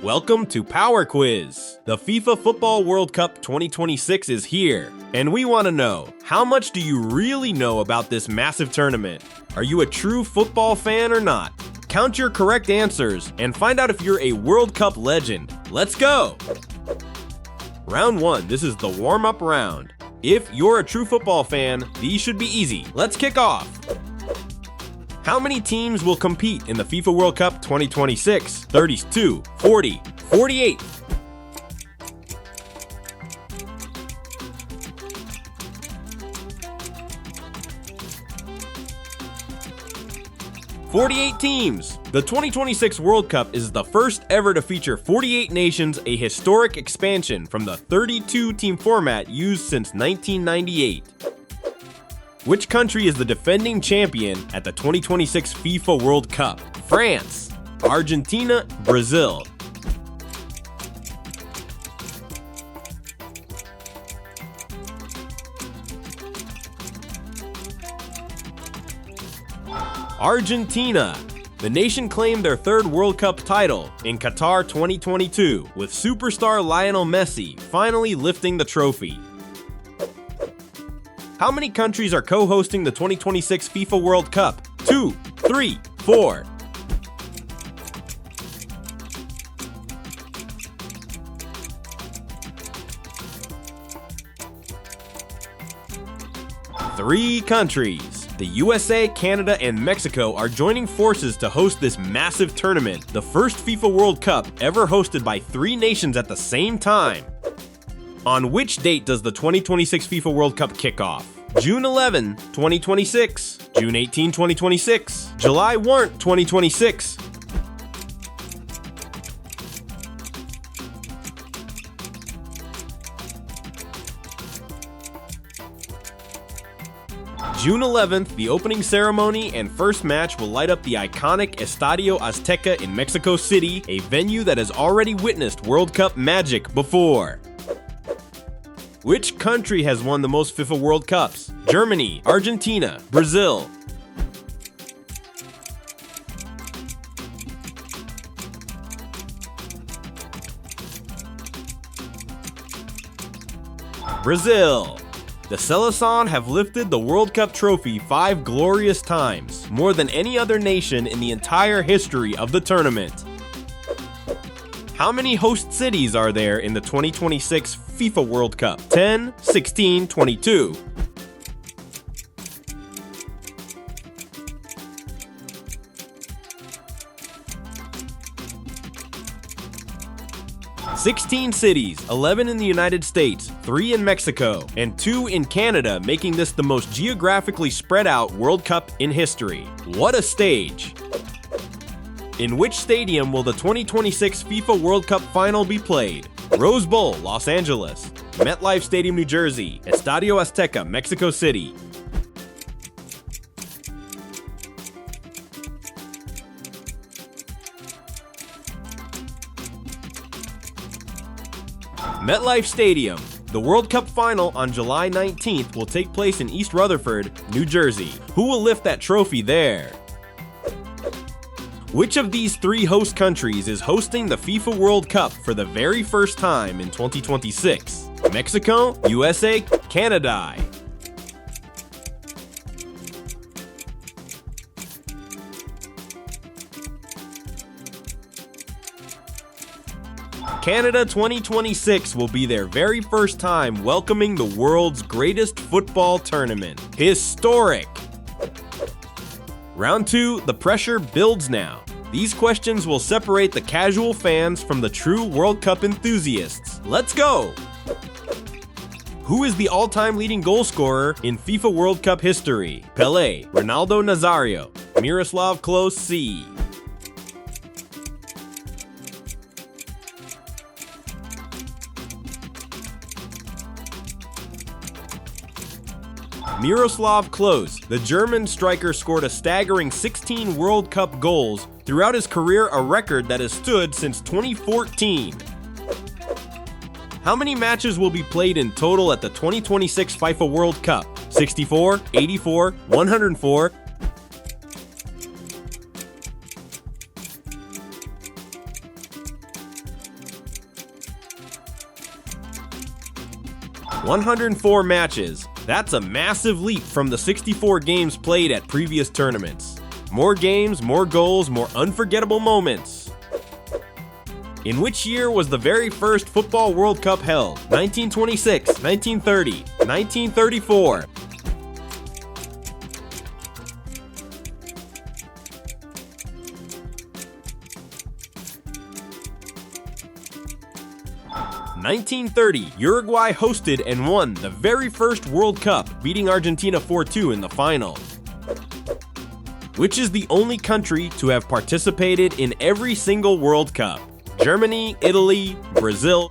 Welcome to Power Quiz. The FIFA Football World Cup 2026 is here, and we want to know, how much do you really know about this massive tournament? Are you a true football fan or not? Count your correct answers and find out if you're a World Cup legend. Let's go! Round 1, this is the warm-up round. If you're a true football fan, these should be easy. Let's kick off. How many teams will compete in the FIFA World Cup 2026? 32, 40, 48. 48 teams! The 2026 World Cup is the first ever to feature 48 nations, a historic expansion from the 32-team format used since 1998. Which country is the defending champion at the 2026 FIFA World Cup? France, Argentina, Brazil. Argentina. The nation claimed their third World Cup title in Qatar 2022, with superstar Lionel Messi finally lifting the trophy. How many countries are co-hosting the 2026 FIFA World Cup? 2, 3, 4. 3 countries. The USA, Canada, and Mexico are joining forces to host this massive tournament, the first FIFA World Cup ever hosted by 3 nations at the same time. On which date does the 2026 FIFA World Cup kick off? June 11, 2026, June 18, 2026, July 1, 2026. June 11th, the opening ceremony and first match will light up the iconic Estadio Azteca in Mexico City, a venue that has already witnessed World Cup magic before. Which country has won the most FIFA World Cups? Germany, Argentina, Brazil. Brazil. The Seleção have lifted the World Cup trophy 5 glorious times, more than any other nation in the entire history of the tournament. How many host cities are there in the 2026 FIFA World Cup? 10, 16, 22. 16 cities, 11 in the United States, 3 in Mexico, and 2 in Canada, making this the most geographically spread out World Cup in history. What a stage! In which stadium will the 2026 FIFA World Cup final be played? Rose Bowl, Los Angeles, MetLife Stadium, New Jersey, Estadio Azteca, Mexico City. MetLife Stadium. The World Cup final on July 19th will take place in East Rutherford, New Jersey. Who will lift that trophy there? Which of these 3 host countries is hosting the FIFA World Cup for the very first time in 2026? Mexico, USA, Canada. Canada 2026 will be their very first time welcoming the world's greatest football tournament. Historic! Round 2, the pressure builds now. These questions will separate the casual fans from the true World Cup enthusiasts. Let's go! Who is the all-time leading goal scorer in FIFA World Cup history? Pelé, Ronaldo Nazario, Miroslav Klose. Miroslav Klose, the German striker, scored a staggering 16 World Cup goals throughout his career, a record that has stood since 2014. How many matches will be played in total at the 2026 FIFA World Cup? 64, 84, 104, 104 matches. That's a massive leap from the 64 games played at previous tournaments. More games, more goals, more unforgettable moments. In which year was the very first Football World Cup held? 1926, 1930, 1934. In 1930, Uruguay hosted and won the very first World Cup, beating Argentina 4-2 in the final. Which is the only country to have participated in every single World Cup? Germany, Italy, Brazil.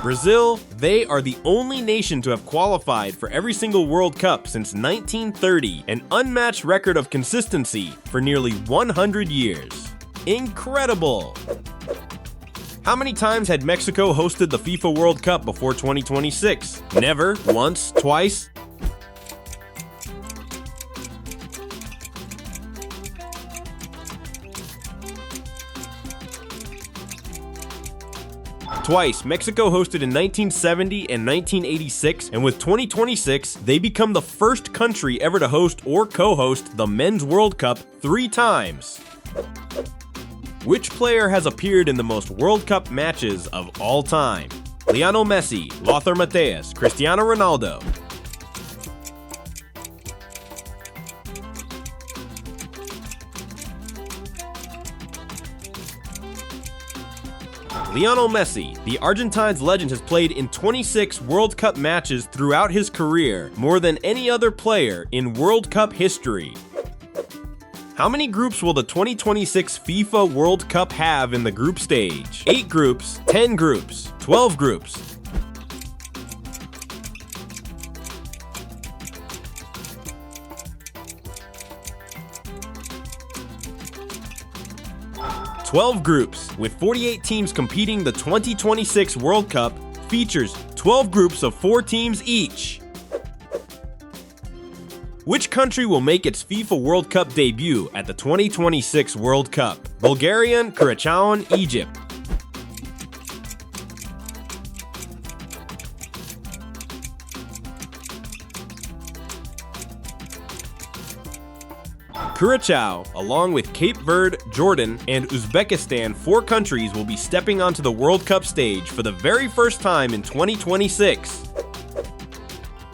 Brazil, they are the only nation to have qualified for every single World Cup since 1930, an unmatched record of consistency for nearly 100 years. Incredible! How many times had Mexico hosted the FIFA World Cup before 2026? Never, once, twice? Twice. Mexico hosted in 1970 and 1986, and with 2026, they become the first country ever to host or co-host the Men's World Cup 3 times. Which player has appeared in the most World Cup matches of all time? Lionel Messi, Lothar Matthäus, Cristiano Ronaldo. Lionel Messi, the Argentine's legend, has played in 26 World Cup matches throughout his career, more than any other player in World Cup history. How many groups will the 2026 FIFA World Cup have in the group stage? 8 groups, 10 groups, 12 groups. "12 groups, with 48 teams competing. The 2026 World Cup features 12 groups of 4 teams each. Which country will make its FIFA World Cup debut at the 2026 World Cup? Bulgaria, Croatia, Egypt. Curacao, along with Cape Verde, Jordan, and Uzbekistan, 4 countries will be stepping onto the World Cup stage for the very first time in 2026.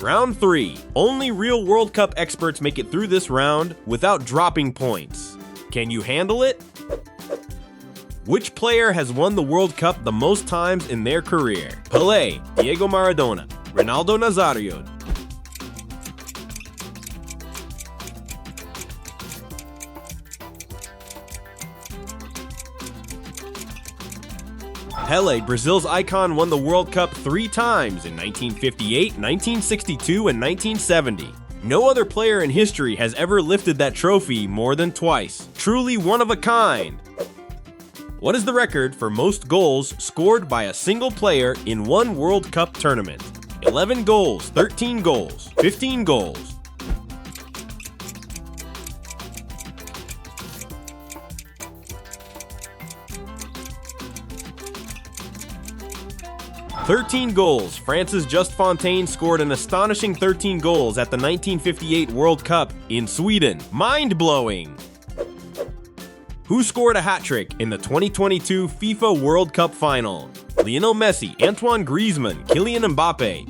Round 3. Only real World Cup experts make it through this round without dropping points. Can you handle it? Which player has won the World Cup the most times in their career? Pelé, Diego Maradona, Ronaldo Nazario. Pelé, Brazil's icon, won the World Cup 3 times in 1958, 1962, and 1970. No other player in history has ever lifted that trophy more than twice. Truly one of a kind. What is the record for most goals scored by a single player in one World Cup tournament? 11 goals, 13 goals, 15 goals. "13 goals. France's Just Fontaine scored an astonishing 13 goals at the 1958 World Cup in Sweden. Mind-blowing! Who scored a hat-trick in the 2022 FIFA World Cup final? Lionel Messi, Antoine Griezmann, Kylian Mbappe.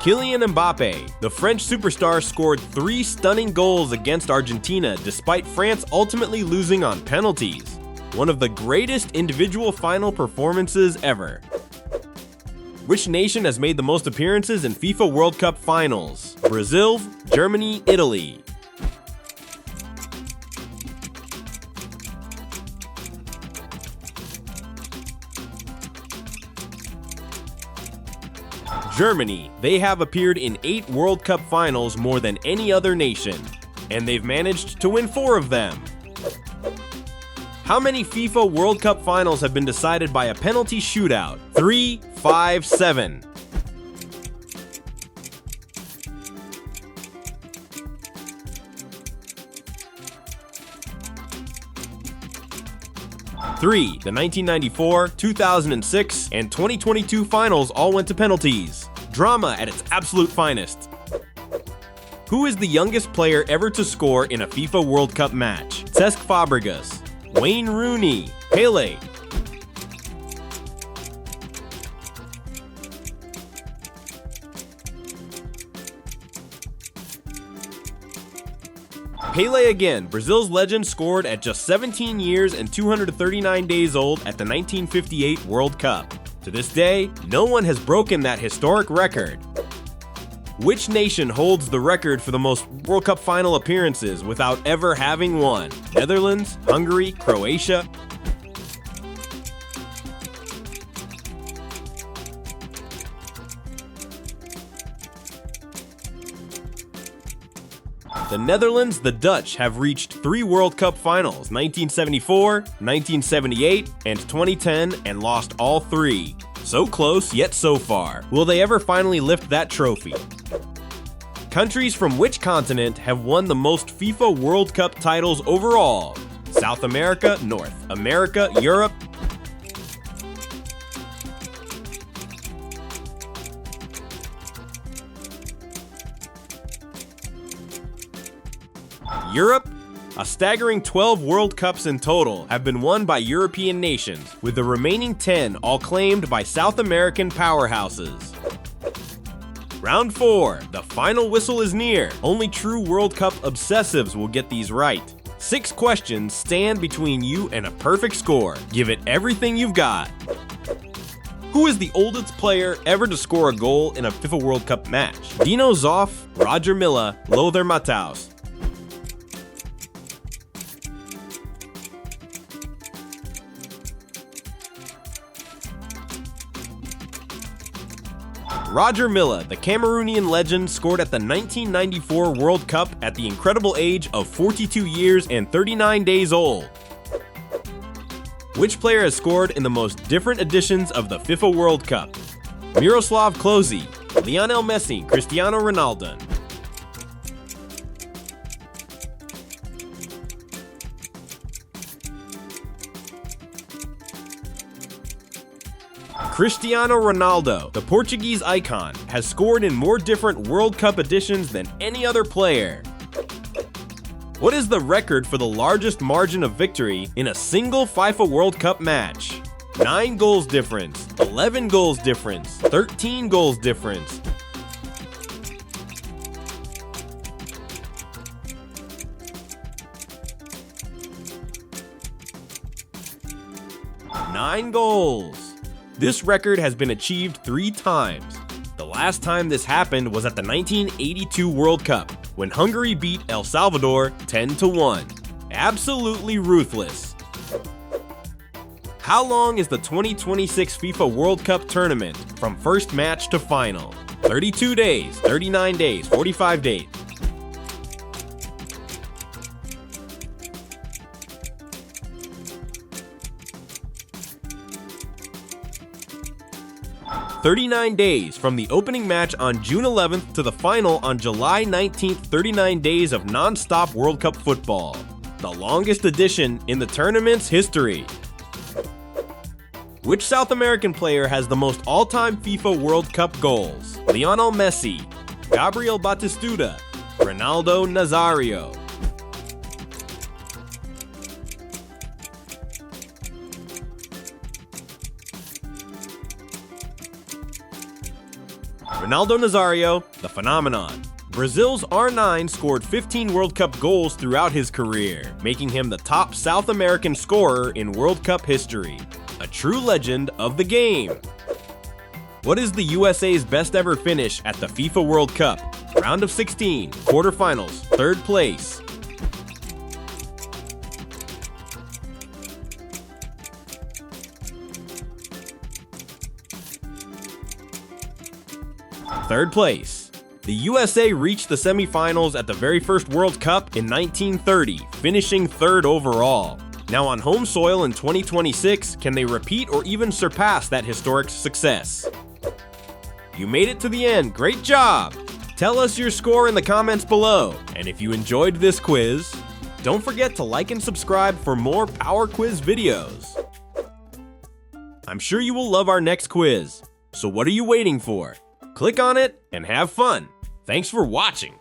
Kylian Mbappe, the French superstar, scored 3 stunning goals against Argentina despite France ultimately losing on penalties. One of the greatest individual final performances ever. Which nation has made the most appearances in FIFA World Cup finals? Brazil, Germany, Italy. Germany, they have appeared in 8 World Cup finals, more than any other nation, and they've managed to win 4 of them. How many FIFA World Cup finals have been decided by a penalty shootout? 3, 5, 7. Three, the 1994, 2006, and 2022 finals all went to penalties. Drama at its absolute finest. Who is the youngest player ever to score in a FIFA World Cup match? Cesc Fabregas, Wayne Rooney, Pele. Pele again, Brazil's legend, scored at just 17 years and 239 days old at the 1958 World Cup. To this day, no one has broken that historic record. Which nation holds the record for the most World Cup final appearances without ever having won? Netherlands, Hungary, Croatia? The Netherlands, the Dutch, have reached 3 World Cup finals, 1974, 1978, and 2010, and lost all 3. So close, yet so far. Will they ever finally lift that trophy? Countries from which continent have won the most FIFA World Cup titles overall? South America, North America, Europe? Europe? A staggering 12 World Cups in total have been won by European nations, with the remaining 10 all claimed by South American powerhouses. Round 4. The final whistle is near. Only true World Cup obsessives will get these right. 6 questions stand between you and a perfect score. Give it everything you've got. Who is the oldest player ever to score a goal in a FIFA World Cup match? Dino Zoff, Roger Milla, Lothar Matthaus. Roger Milla, the Cameroonian legend, scored at the 1994 World Cup at the incredible age of 42 years and 39 days old. Which player has scored in the most different editions of the FIFA World Cup? Miroslav Klose, Lionel Messi, Cristiano Ronaldo. Cristiano Ronaldo, the Portuguese icon, has scored in more different World Cup editions than any other player. What is the record for the largest margin of victory in a single FIFA World Cup match? 9 goals difference, 11 goals difference, 13 goals difference. Nine goals. This record has been achieved 3 times. The last time this happened was at the 1982 World Cup, when Hungary beat El Salvador 10-1. Absolutely ruthless. How long is the 2026 FIFA World Cup tournament from first match to final? 32 days, 39 days, 45 days. "39 days from the opening match on June 11th to the final on July 19th, 39 days of non-stop World Cup football. The longest edition in the tournament's history. Which South American player has the most all-time FIFA World Cup goals? Lionel Messi, Gabriel Batistuta, Ronaldo Nazario. Ronaldo Nazario, the phenomenon. Brazil's R9 scored 15 World Cup goals throughout his career, making him the top South American scorer in World Cup history. A true legend of the game. What is the USA's best ever finish at the FIFA World Cup? Round of 16, quarterfinals, 3rd place. Third place. The USA reached the semifinals at the very first World Cup in 1930, finishing 3rd overall. Now on home soil in 2026, can they repeat or even surpass that historic success? You made it to the end, great job! Tell us your score in the comments below, and if you enjoyed this quiz, don't forget to like and subscribe for more Power Quiz videos. I'm sure you will love our next quiz, so what are you waiting for? Click on it and have fun! Thanks for watching!